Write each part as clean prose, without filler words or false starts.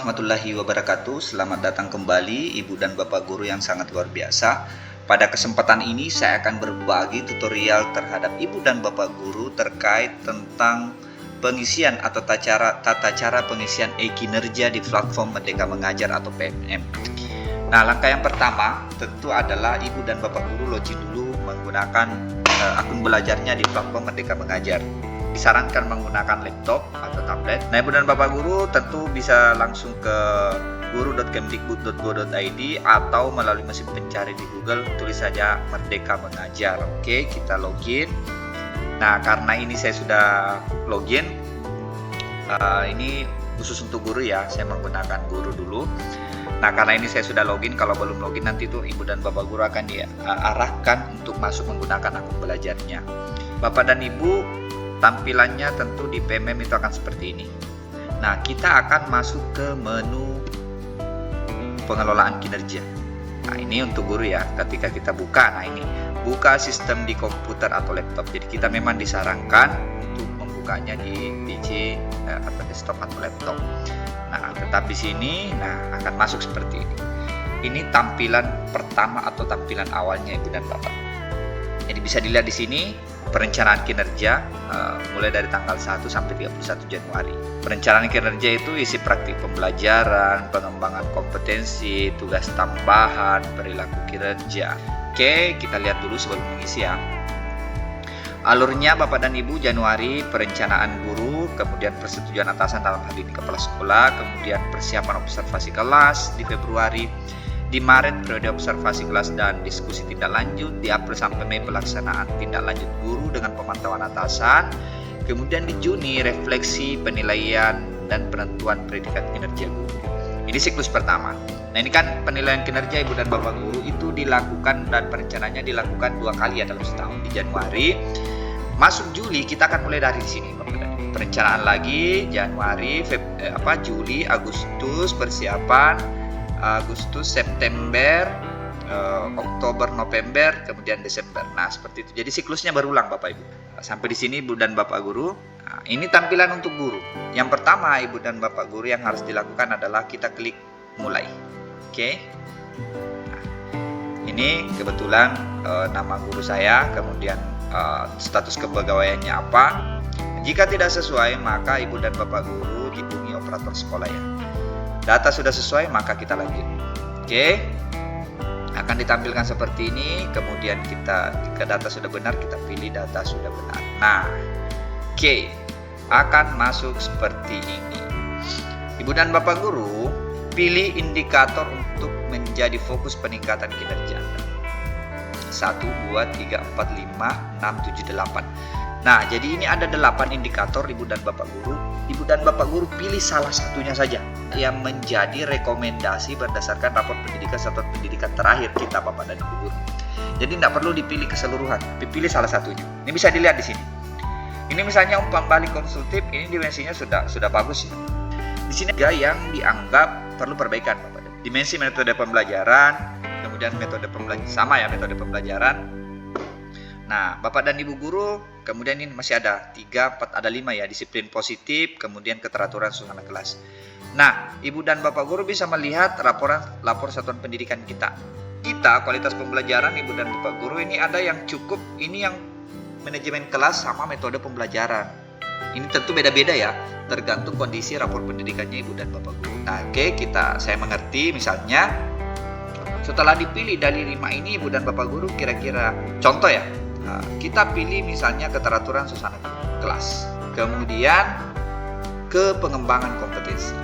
warahmatullahi wabarakatuh. Selamat datang kembali Ibu dan Bapak Guru yang sangat luar biasa. Pada kesempatan ini saya akan berbagi tutorial terhadap Ibu dan Bapak Guru terkait tentang pengisian atau tata cara pengisian e-kinerja di platform Merdeka Mengajar atau PMM. Nah, langkah yang pertama tentu adalah Ibu dan Bapak Guru login dulu menggunakan akun belajarnya di platform Merdeka Mengajar. Disarankan menggunakan laptop atau tablet. Nah, Ibu dan Bapak Guru tentu bisa langsung ke guru.kemdikbud.go.id atau melalui mesin pencari di Google, tulis saja Merdeka Mengajar. Oke, kita login. Nah, karena ini saya sudah login, ini khusus untuk guru ya, saya menggunakan guru dulu. Nah, karena ini saya sudah login, kalau belum login nanti tuh Ibu dan Bapak Guru akan diarahkan untuk masuk menggunakan akun belajarnya. Bapak dan Ibu, tampilannya tentu di PMM itu akan seperti ini. Nah, kita akan masuk ke menu pengelolaan kinerja. Nah, ini untuk guru ya. Ketika kita buka, nah ini buka sistem di komputer atau laptop. Jadi kita memang disarankan untuk membukanya di PC atau desktop atau laptop. Nah, tetap di sini, nah akan masuk seperti ini. Ini tampilan pertama atau tampilan awalnya Ibu dan Bapak. Jadi bisa dilihat di sini perencanaan kinerja mulai dari tanggal 1 sampai 31 Januari. Perencanaan kinerja itu isi praktik pembelajaran, pengembangan kompetensi, tugas tambahan, perilaku kinerja. Oke, kita lihat dulu sebelum mengisi ya. Alurnya Bapak dan Ibu, Januari perencanaan guru, kemudian persetujuan atasan dalam hal ini kepala sekolah, kemudian persiapan observasi kelas di Februari. Di Maret periode observasi kelas dan diskusi tindak lanjut, di April sampai Mei pelaksanaan tindak lanjut guru dengan pemantauan atasan, kemudian di Juni refleksi, penilaian, dan penentuan predikat kinerja guru. Ini siklus pertama. Nah, ini kan penilaian kinerja Ibu dan Bapak Guru itu dilakukan dan perencanaannya dilakukan 2 kali ya dalam setahun, di Januari. Masuk Juli kita akan mulai dari sini Bapak dan Ibu. Perencanaan lagi Januari, Juli, Agustus persiapan, Agustus, September, Oktober, November, kemudian Desember. Nah, seperti itu. Jadi siklusnya berulang Bapak Ibu. Sampai di sini Ibu dan Bapak Guru. Nah, ini tampilan untuk guru. Yang pertama Ibu dan Bapak Guru yang harus dilakukan adalah kita klik mulai. Oke. Nah, ini kebetulan nama guru saya, kemudian status kepegawaiannya apa. Jika tidak sesuai, maka Ibu dan Bapak Guru dihubungi operator sekolah ya. Data sudah sesuai, maka kita lanjut. Oke, akan ditampilkan seperti ini. Kemudian kita, jika data sudah benar, kita pilih data sudah benar. Nah, oke, akan masuk seperti ini. Ibu dan Bapak Guru, pilih indikator untuk menjadi fokus peningkatan kinerja Anda. 1, 2, 3, 4, 5, 6, 7, 8. Nah, jadi ini ada 8 indikator Ibu dan Bapak Guru. Ibu dan Bapak Guru pilih salah satunya saja yang menjadi rekomendasi berdasarkan rapor pendidikan satuan pendidikan terakhir kita Bapak dan Ibu Guru. Jadi tidak perlu dipilih keseluruhan, dipilih salah satunya. Ini bisa dilihat di sini. Ini misalnya umpan balik konsultif, ini dimensinya sudah bagus ya. Di sini juga yang dianggap perlu perbaikan Bapak. Dimensi metode pembelajaran, kemudian metode pembelajaran sama ya, metode pembelajaran. Nah, Bapak dan Ibu Guru, kemudian ini masih ada 3, 4, ada 5 ya, disiplin positif, kemudian keteraturan suasana kelas. Nah, Ibu dan Bapak Guru bisa melihat lapor satuan pendidikan kita. Kita, kualitas pembelajaran Ibu dan Bapak Guru ini ada yang cukup, ini yang manajemen kelas sama metode pembelajaran. Ini tentu beda-beda ya, tergantung kondisi rapor pendidikannya Ibu dan Bapak Guru. Nah, oke, saya mengerti misalnya, setelah dipilih dari 5 ini Ibu dan Bapak Guru kira-kira, contoh ya, kita pilih misalnya keteraturan suasana kelas, kemudian ke pengembangan kompetensi.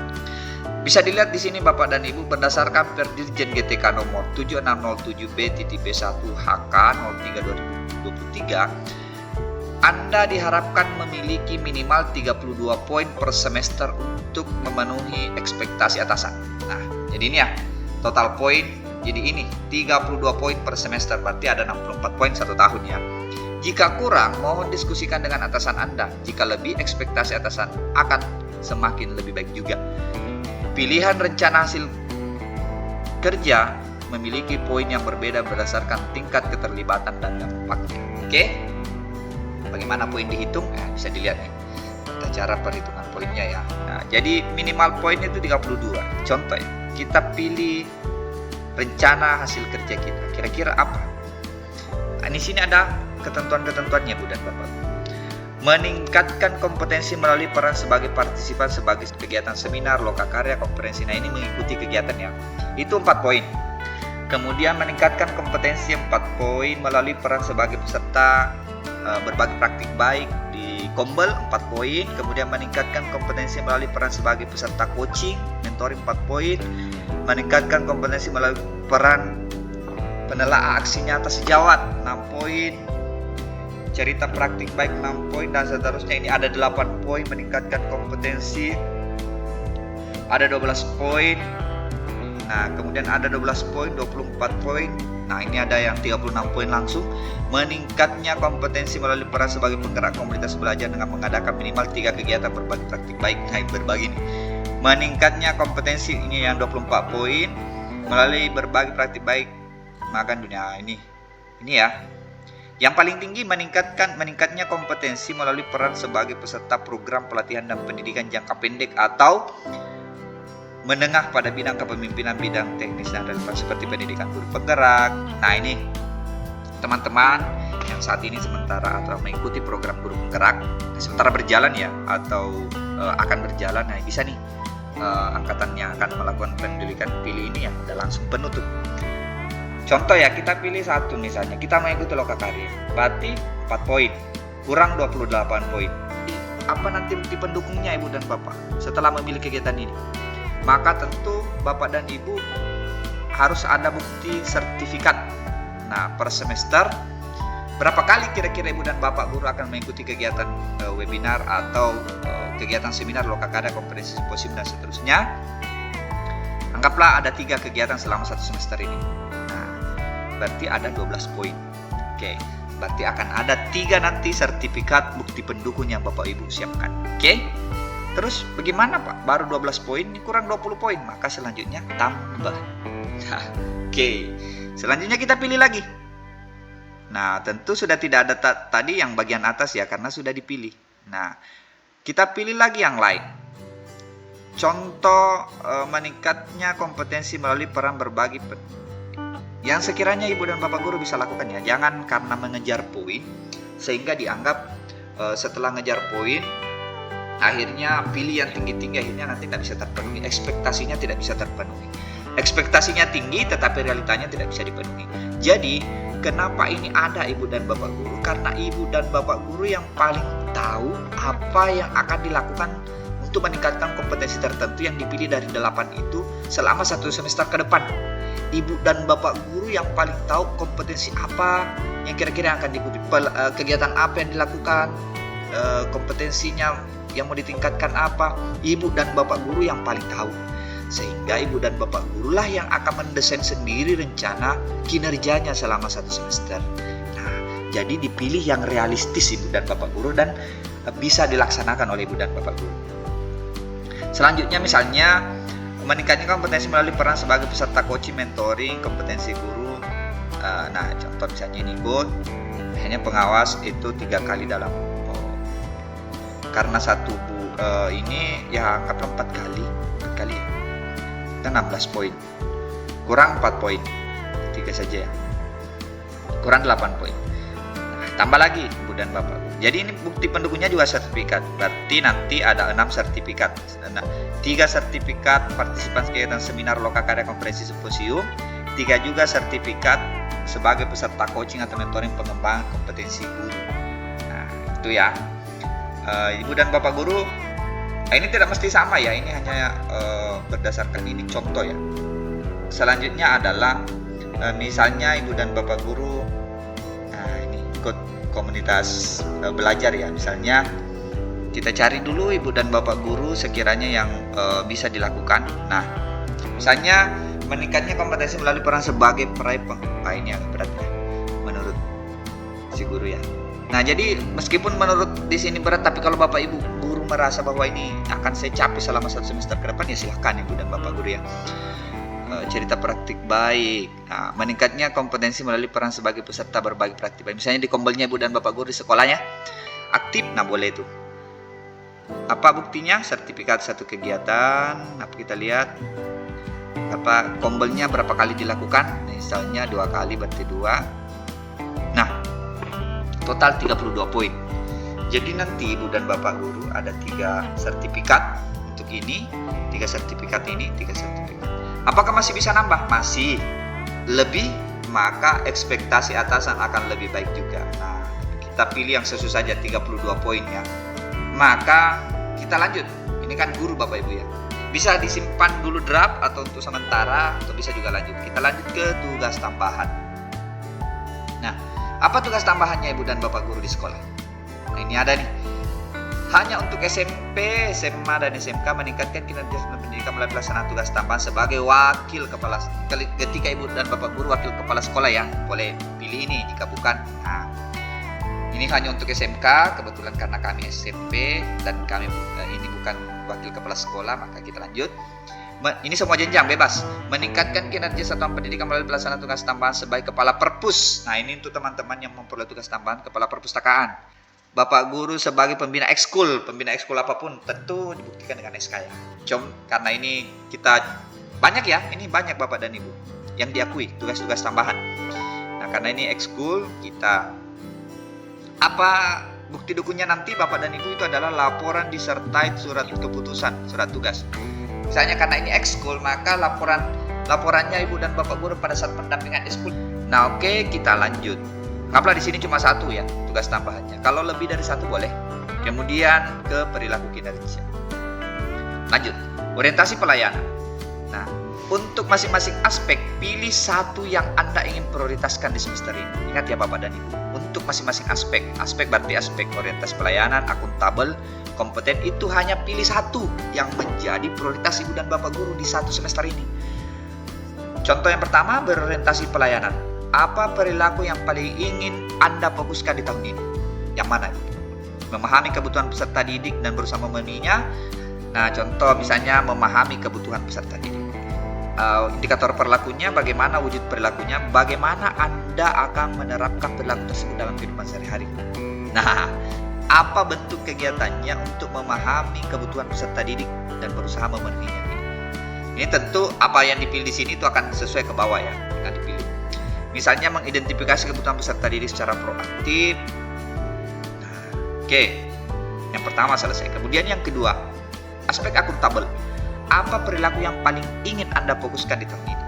Bisa dilihat di sini Bapak dan Ibu berdasarkan Perdirjen GTK nomor 7607B-B1 HK 03/2023, Anda diharapkan memiliki minimal 32 poin per semester untuk memenuhi ekspektasi atasan. Nah, jadi ini ya, total poin. Jadi ini 32 poin per semester, berarti ada 64 poin 1 tahun ya. Jika kurang, mohon diskusikan dengan atasan Anda. Jika lebih, ekspektasi atasan akan semakin lebih baik juga. Pilihan rencana hasil kerja memiliki poin yang berbeda berdasarkan tingkat keterlibatan dan dampaknya. Oke? Bagaimana poin dihitung? Nah, bisa dilihat nih. Tata cara perhitungan poin poinnya ya. Nah, jadi minimal poin itu 32. Contoh ya, kita pilih rencana hasil kerja kita. Kira-kira apa? Nah, di sini ada ketentuan-ketentuannya Bu dan Bapak. Meningkatkan kompetensi melalui peran sebagai partisipan sebagai kegiatan seminar, lokakarya, konferensi. Nah, ini mengikuti kegiatan ya. Itu 4 poin. Kemudian meningkatkan kompetensi 4 poin melalui peran sebagai peserta berbagi praktik baik di Kombel 4 poin. Kemudian meningkatkan kompetensi melalui peran sebagai peserta coaching, mentoring 4 poin. Meningkatkan kompetensi melalui peran penelaah aksi nyata sejawat 6 poin. Cerita praktik baik 6 poin dan seterusnya. Ini ada 8 poin. Meningkatkan kompetensi ada 12 poin. Nah, kemudian ada 12 poin, 24 poin. Nah, ini ada yang 36 poin langsung. Meningkatnya kompetensi melalui peran sebagai penggerak komunitas belajar dengan mengadakan minimal 3 kegiatan berbagi praktik baik. Nah, berbagi ini. Meningkatnya kompetensi ini yang 24 poin melalui berbagi praktik baik makan dunia ini ya. Yang paling tinggi meningkatnya kompetensi melalui peran sebagai peserta program pelatihan dan pendidikan jangka pendek atau menengah pada bidang kepemimpinan, bidang teknis dan relevan seperti pendidikan guru penggerak. Nah, ini teman-teman yang saat ini sementara atau mengikuti program guru penggerak sementara berjalan ya, atau akan berjalan. Nah, bisa nih angkatan yang akan melakukan pendidikan pilih ini yang udah langsung penuh tuh. Contoh ya, kita pilih satu misalnya, kita mengikuti lokakarya, berarti 4 poin, kurang 28 poin. Apa nanti bukti pendukungnya Ibu dan Bapak setelah memilih kegiatan ini? Maka tentu Bapak dan Ibu harus ada bukti sertifikat. Nah, per semester berapa kali kira-kira Ibu dan Bapak guru akan mengikuti kegiatan webinar atau kegiatan seminar, lokakarya, konferensi, simposium dan seterusnya. Anggaplah ada 3 kegiatan selama 1 semester ini. Nah, berarti ada 12 poin. Oke, berarti akan ada 3 nanti sertifikat bukti pendukung yang Bapak Ibu siapkan. Oke. Terus bagaimana Pak? Baru 12 poin, ini kurang 20 poin. Maka selanjutnya tambah. Nah, oke. Selanjutnya kita pilih lagi. Nah, tentu sudah tidak ada tadi yang bagian atas ya, karena sudah dipilih. Nah, kita pilih lagi yang lain. Contoh meningkatnya kompetensi melalui peran berbagi. Yang sekiranya Ibu dan Bapak guru bisa lakukan ya. Jangan karena mengejar poin sehingga dianggap setelah ngejar poin akhirnya pilih yang tinggi-tinggi, akhirnya nanti tidak bisa terpenuhi, ekspektasinya tidak bisa terpenuhi. Ekspektasinya tinggi tetapi realitanya tidak bisa dipenuhi. Jadi kenapa ini ada Ibu dan Bapak guru? Karena Ibu dan Bapak guru yang paling tahu apa yang akan dilakukan untuk meningkatkan kompetensi tertentu yang dipilih dari 8 itu selama 1 semester ke depan. Ibu dan Bapak guru yang paling tahu kompetensi apa yang kira-kira akan diikuti, kegiatan apa yang dilakukan, kompetensinya yang mau ditingkatkan apa. Ibu dan Bapak guru yang paling tahu, sehingga Ibu dan Bapak guru lah yang akan mendesain sendiri rencana kinerjanya selama 1 semester. Nah, jadi dipilih yang realistis Ibu dan Bapak guru dan bisa dilaksanakan oleh Ibu dan Bapak guru. Selanjutnya misalnya meningkatkan kompetensi melalui peran sebagai peserta coaching, mentoring, kompetensi guru. Nah, contoh misalnya ini Bu, hanya pengawas itu 3 kali dalam karena satu ini ya anggaplah 4 kali ya, kita 16 poin, kurang 4 poin, 3 saja ya, kurang 8 poin. Nah, tambah lagi Ibu dan Bapak. Jadi ini bukti pendukungnya juga sertifikat, berarti nanti ada 6 sertifikat. Nah, 3 sertifikat partisipan kegiatan seminar, lokakarya, konferensi, simposium, 3 juga sertifikat sebagai peserta coaching atau mentoring pengembangan kompetensi guru. Nah, itu ya. Ibu dan Bapak guru, ini tidak mesti sama ya, ini hanya berdasarkan ini contoh ya. Selanjutnya adalah misalnya Ibu dan Bapak guru ini ikut komunitas belajar ya, misalnya kita cari dulu Ibu dan Bapak guru sekiranya yang bisa dilakukan. Nah, misalnya meningkatnya kompetensi melalui peran sebagai peraih ini yang berat ya, menurut si guru ya. Nah, jadi meskipun menurut di sini berat, tapi kalau Bapak Ibu guru merasa bahwa ini akan saya capai selama 1 semester ke depan, ya silahkan Ibu dan Bapak guru ya. Cerita praktik baik. Nah, meningkatnya kompetensi melalui peran sebagai peserta berbagi praktik baik. Misalnya di Kombelnya Ibu dan Bapak guru di sekolahnya aktif, nah boleh itu. Apa buktinya? Sertifikat satu kegiatan. Apa kita lihat? Apa kombelnya berapa kali dilakukan? Misalnya 2 kali berarti 2. Nah, total 32 poin. Jadi nanti Ibu dan Bapak guru ada 3 sertifikat untuk ini, 3 sertifikat ini, 3 sertifikat. Apakah masih bisa nambah? Masih. Lebih, maka ekspektasi atasan akan lebih baik juga. Nah, kita pilih yang sesuai saja 32 poin ya. Maka kita lanjut. Ini kan guru Bapak Ibu ya. Bisa disimpan dulu draft atau untuk sementara, atau bisa juga lanjut. Kita lanjut ke tugas tambahan. Nah, apa tugas tambahannya Ibu dan Bapak guru di sekolah? Nah, ini ada nih. Hanya untuk SMP, SMA, dan SMK meningkatkan kinerja pendidikan melalui pelaksanaan tugas tambahan sebagai wakil kepala. Ketika Ibu dan Bapak guru wakil kepala sekolah ya, boleh pilih ini. Jika bukan, nah, ini hanya untuk SMK. Kebetulan karena kami SMP dan kami ini bukan wakil kepala sekolah, maka kita lanjut. Ini semua jenjang bebas. Meningkatkan kinerja satuan pendidikan melalui pelaksanaan tugas tambahan sebagai kepala perpus. Nah, ini untuk teman-teman yang memperoleh tugas tambahan kepala perpustakaan. Bapak guru sebagai pembina ekskul apapun tentu dibuktikan dengan SK ya. Karena ini kita banyak ya, ini banyak Bapak dan Ibu yang diakui tugas-tugas tambahan. Nah, karena ini ekskul, kita apa bukti dukunnya nanti Bapak dan Ibu itu adalah laporan disertai surat keputusan, surat tugas. Misalnya karena ini ekskul, maka laporannya Ibu dan Bapak guru pada saat pendampingan ekskul. Nah, oke, kita lanjut. Anggaplah di sini cuma 1 ya tugas tambahannya. Kalau lebih dari 1 boleh. Kemudian ke perilaku kinerja. Lanjut, orientasi pelayanan. Nah, untuk masing-masing aspek pilih 1 yang Anda ingin prioritaskan di semester ini. Ingat ya Bapak dan Ibu, untuk masing-masing aspek berarti aspek orientasi pelayanan, akuntabel, kompeten, itu hanya pilih 1 yang menjadi prioritas Ibu dan Bapak guru di 1 semester ini. Contoh yang pertama berorientasi pelayanan. Apa perilaku yang paling ingin Anda fokuskan di tahun ini? Yang mana? Memahami kebutuhan peserta didik dan berusaha memenuhinya. Nah, contoh misalnya memahami kebutuhan peserta didik. Indikator perilakunya, bagaimana wujud perilakunya, bagaimana Anda akan menerapkan perilaku tersebut dalam kehidupan sehari-hari. Nah, apa bentuk kegiatannya untuk memahami kebutuhan peserta didik dan berusaha memenuhinya. Ini tentu apa yang dipilih di sini itu akan sesuai ke bawah ya, akan dipilih. Misalnya mengidentifikasi kebutuhan peserta didik secara proaktif. Nah, oke. Yang pertama selesai. Kemudian yang kedua, aspek akuntabel. Apa perilaku yang paling ingin Anda fokuskan di tahun ini?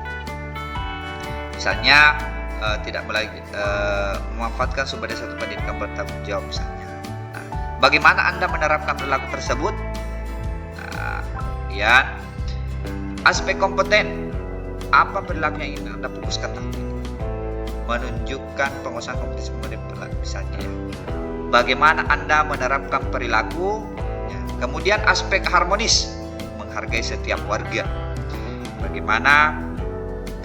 Misalnya tidak memanfaatkan sumber daya satu pendidikan bertanggung jawab misalnya. Nah, bagaimana Anda menerapkan perilaku tersebut? Nah, kemudian aspek kompeten. Apa perilaku yang ingin Anda fokuskan tahun ini? Menunjukkan penguasaan kompetensi pemberian perilaku misalnya. Bagaimana Anda menerapkan perilaku? Ya. Kemudian aspek harmonis, menghargai setiap warga. Bagaimana?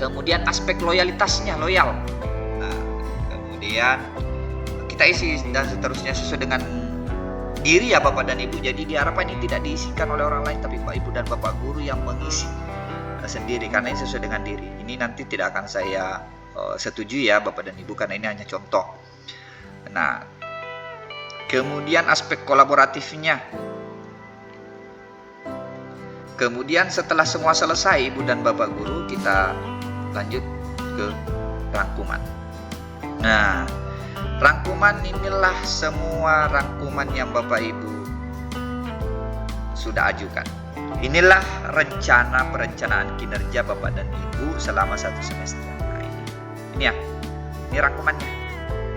Kemudian aspek loyalitasnya, loyal. Nah, kemudian kita isi dan seterusnya sesuai dengan diri ya Bapak dan Ibu. Jadi diharapkan ini tidak diisikan oleh orang lain, tapi Pak Ibu dan Bapak guru yang mengisi sendiri karena ini sesuai dengan diri. Ini nanti tidak akan saya setuju ya Bapak dan Ibu karena ini hanya contoh. Nah, kemudian aspek kolaboratifnya. Kemudian setelah semua selesai Ibu dan Bapak guru, kita lanjut ke rangkuman. Nah, rangkuman inilah semua rangkuman yang Bapak Ibu sudah ajukan. Inilah rencana perencanaan kinerja Bapak dan Ibu selama 1 semester. Ini ya, ini rangkumannya.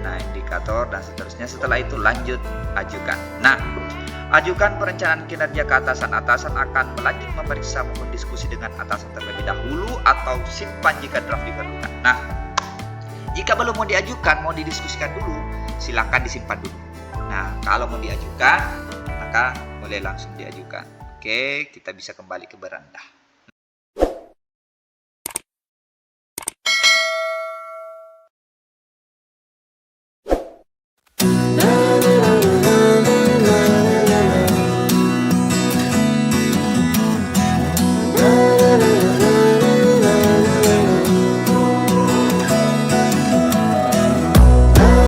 Nah, indikator dan seterusnya. Setelah itu lanjut ajukan. Nah, ajukan perencanaan kinerja ke atasan. Atasan akan melanjut memeriksa maupun diskusi dengan atasan terlebih dahulu atau simpan jika draft diperlukan. Nah, jika belum mau diajukan, mau didiskusikan dulu, silakan disimpan dulu. Nah, kalau mau diajukan, maka boleh langsung diajukan. Oke, kita bisa kembali ke beranda.